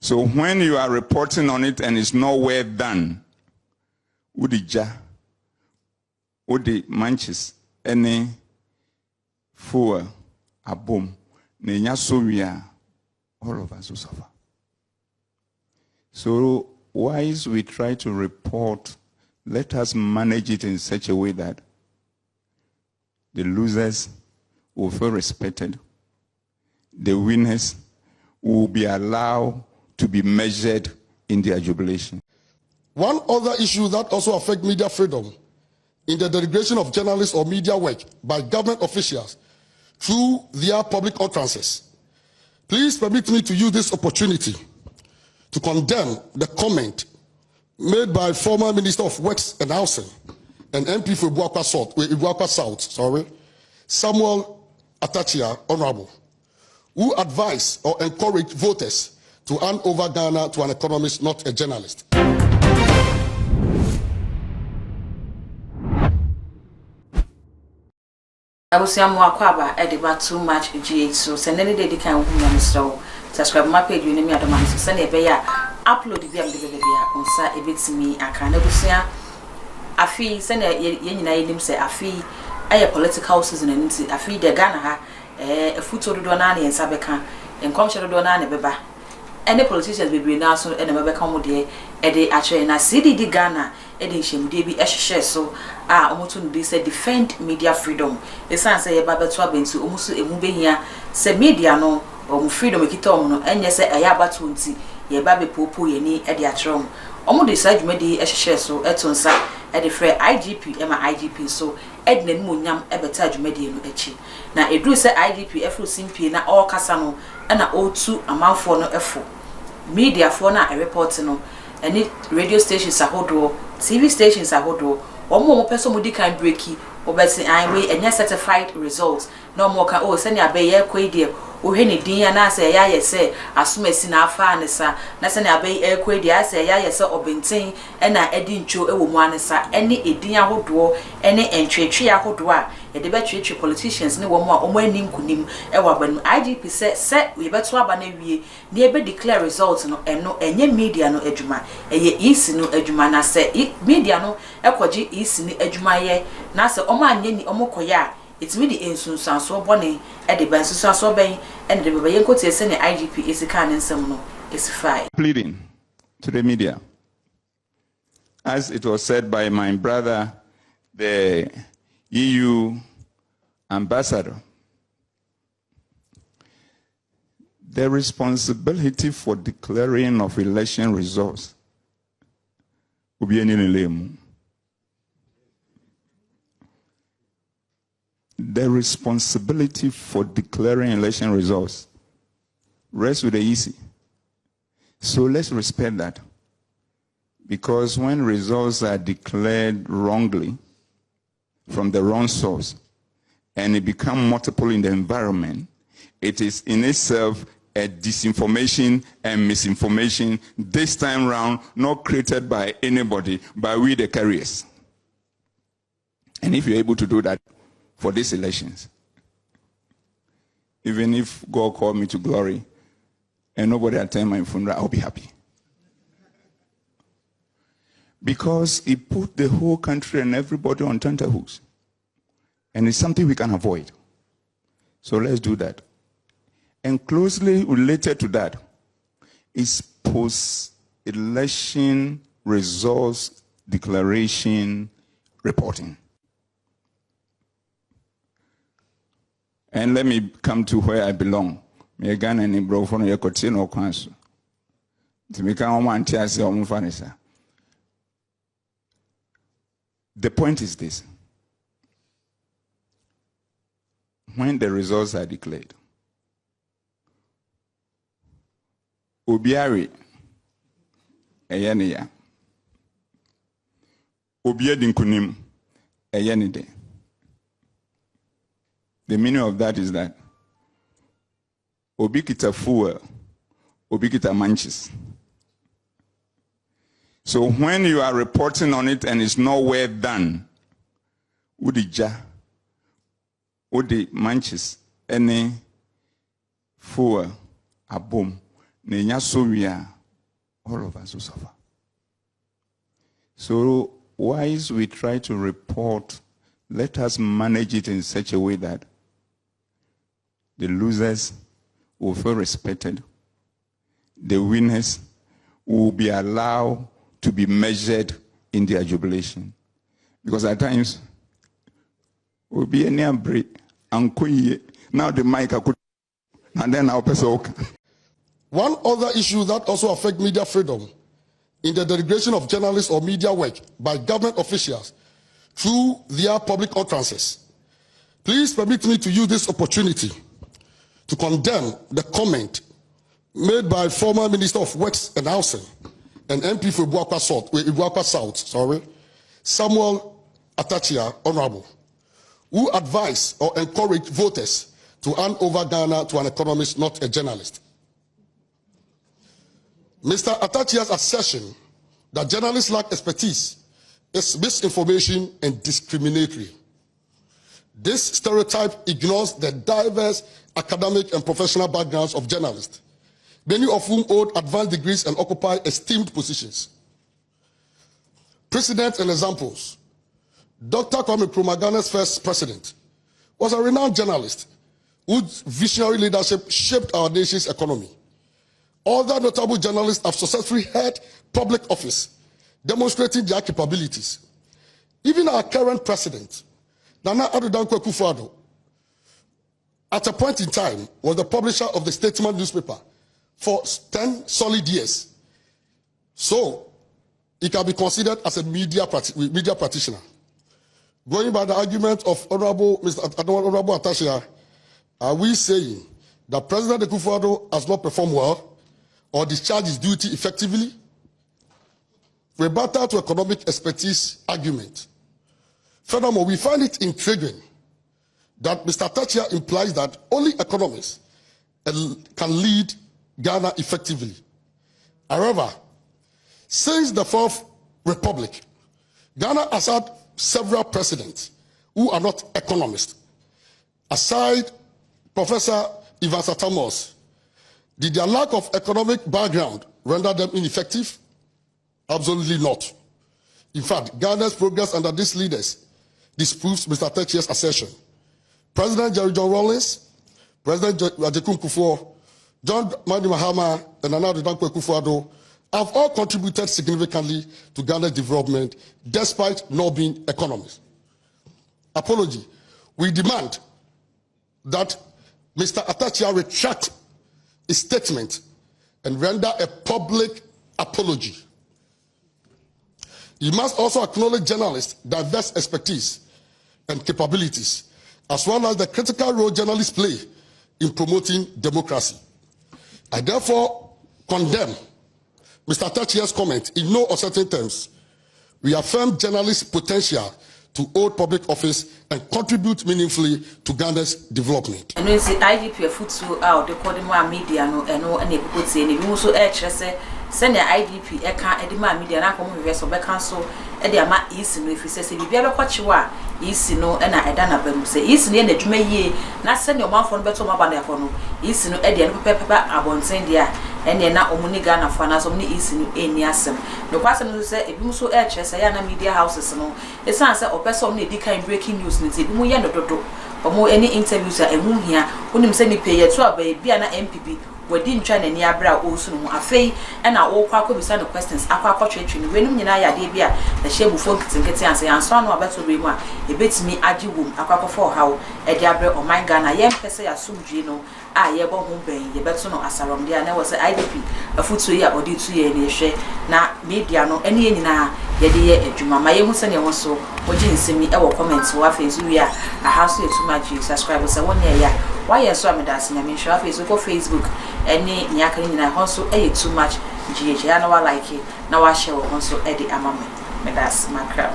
So when you are reporting on it and it's not well done, udija, udi manches, any fuel, a boom, nenya sowia, all of us will suffer. So whilst we try to report, let us manage it in such a way that the losers will feel respected. The winners will be allowed to be measured in their jubilation. One other issue that also affects media freedom in the derogation of journalists or media work by government officials through their public utterances. Please permit me to use this opportunity to condemn the comment made by former Minister of Works and Housing and MP for Ibuakwa South, Samuel Atachia, Honorable, who advised or encouraged voters to hand over Ghana to an economist, not a journalist. I was saying more kwaba ediba too much GH so send any day can woman so subscribe my page you name adoma so send e be ya upload bi am de be bia onsa e betimi aka na busia afi send ye nyina yenim say afi aye political season nti afi de Ghana ha futo do na na yensa beka enkomhye do na na beba any politicians be na so e na mebeka mo de e de ache na CDD Ghana e de nhyemude bi ehhye so a omoto no dey say defend media freedom esan say ye ba beto abentu omuso emu behia say media no omu freedom ekita omu no enye say eya abato nti ye ba be popo ye ni e de atrom omu de sa dwumade ehhye so etonsa e de frɛ IGP ema IGP so edna no nyam e beta dwumade no echi na edru say IGP efro simpie na all kasa no na otu amanfo no efo media for na a report no any radio stations ahodo TV stations ahodo omo person mo di kan breaki obesi an we enya certified results no mo ka o se ne abaye kwedie o hwe ne din ya na se ya ye se asomasi na afa anesa na se ne abaye kwedie ase ya ye se obenten na edi ncho ewo mu anesa ene edin ahodo ene entwetwe ahodo a e de betwetwe politicians ne wo mo a omo ani nkunim e wa banu IGP se we beto aba na wie ne e be declare results no eno enye media no adwuma eye isi no adwuma na se media no ekoji isi ni adwuma ye na se omo anye ni omo koya itimi di ensunsanso bone e de bansunsanso ben e de bebe yenko tie se ne IGP esika ne nsem no esify Pleading to the media, as it was said by my brother, the EU ambassador, the responsibility for declaring of election results will be any lame. The responsibility for declaring election results rests with the EC. So let's respect that. Because when results are declared wrongly from the wrong source and it becomes multiple in the environment, it is in itself a disinformation and misinformation, this time round not created by anybody, but we the carriers. And if you're able to do that for these elections, even if God called me to glory and nobody attend my funeral, I'll be happy. Because it put the whole country and everybody on tenterhooks. And it's something we can avoid. So let's do that. And closely related to that is post-election results declaration reporting. And let me come to where I belong. The point is this. When the results are declared, Obiari Eyeneya, Obiedinkunim Eyenide. The meaning of that is that Obikita fuel, Obikita manches. So when you are reporting on it and it's not well done, Udija, Udi manches, any fuel, a boom, Nenya sowia, all of us will suffer. So whilst we try to report, let us manage it in such a way that the losers will feel respected. The winners will be allowed to be measured in their jubilation. Because at times, we'll be a near break. Now the mic I could, and then our person. One other issue that also affects media freedom in the delegation of journalists or media work by government officials through their public utterances. Please permit me to use this opportunity to condemn the comment made by former Minister of Works and Housing and MP for Ibuakwa South, Samuel Atachia, Honorable, who advised or encouraged voters to hand over Ghana to an economist, not a journalist. Mr. Atachia's assertion that journalists lack expertise is misinformation and discriminatory. This stereotype ignores the diverse academic and professional backgrounds of journalists, many of whom hold advanced degrees and occupy esteemed positions. Precedents and examples. Dr. Kwame Nkrumah, Ghana's first president, was a renowned journalist whose visionary leadership shaped our nation's economy. Other notable journalists have successfully held public office, demonstrating their capabilities. Even our current president, Nana Addo Dankwa Akufo-Addo, at a point in time was the publisher of the Statesman newspaper for 10 solid years. So, he can be considered as a media practitioner. Going by the argument of Honorable Atachia, are we saying that President Akufo-Addo has not performed well or discharged his duty effectively? Rebuttal to economic expertise argument. Furthermore, we find it intriguing that Mr. Atachia implies that only economists can lead Ghana effectively. However, since the Fourth Republic, Ghana has had several presidents who are not economists. Aside Professor Ivan Satamos, did their lack of economic background render them ineffective? Absolutely not. In fact, Ghana's progress under these leaders disproves Mr. Atachia's assertion. President Jerry John Rawlings, President Ajekun Kufuor, John Madi Mahama, and Nana Addo Dankwa Akufo-Addo have all contributed significantly to Ghana's development despite not being economists. Apology. We demand that Mr. Atachia retract his statement and render a public apology. He must also acknowledge journalists' diverse expertise and capabilities, as well as the critical role journalists play in promoting democracy. I therefore condemn Mr. Atachia's comment in no uncertain terms. We affirm journalists' potential to hold public office and contribute meaningfully to Ghana's development. And when the IGP foot out, they call them media and they put saying we also send the IGP Edima media and come with us council at the ama easy no if you say be able to watch easy no and I done a say easy near the Jume not send your mouth on better mobile easy no Eddie and Pepper about saying there and then now Omuni Ghana for us only easy no any asem. No person who say if you so I media houses no it's answer or person only kind breaking news need to be or more any interviews are a moon here when him send me pay a 12 be an MPP. We didn't try any abra also no afei and na all kwako bisa no questions akwa training wenum nyina ya de bia the share before kinkete anse anso no abeto be mu a ebetimi agewum akwa for how e de abra o man Ghana yem pese ya sumdwe no a ye bo ho ben ye beto no asarom dia na was IGP afutu ya odi tu ye ne hwe na media no ene ye nyina ye de ye adwuma ma ye hu se ne ho so oji nsemi e wo comments wo afezu ya a house to too much subscribe so won ya why you so amedase na me show Facebook any nyaka nyina honso e too much gh ya na wa like na wa share honso e di amame medase makra.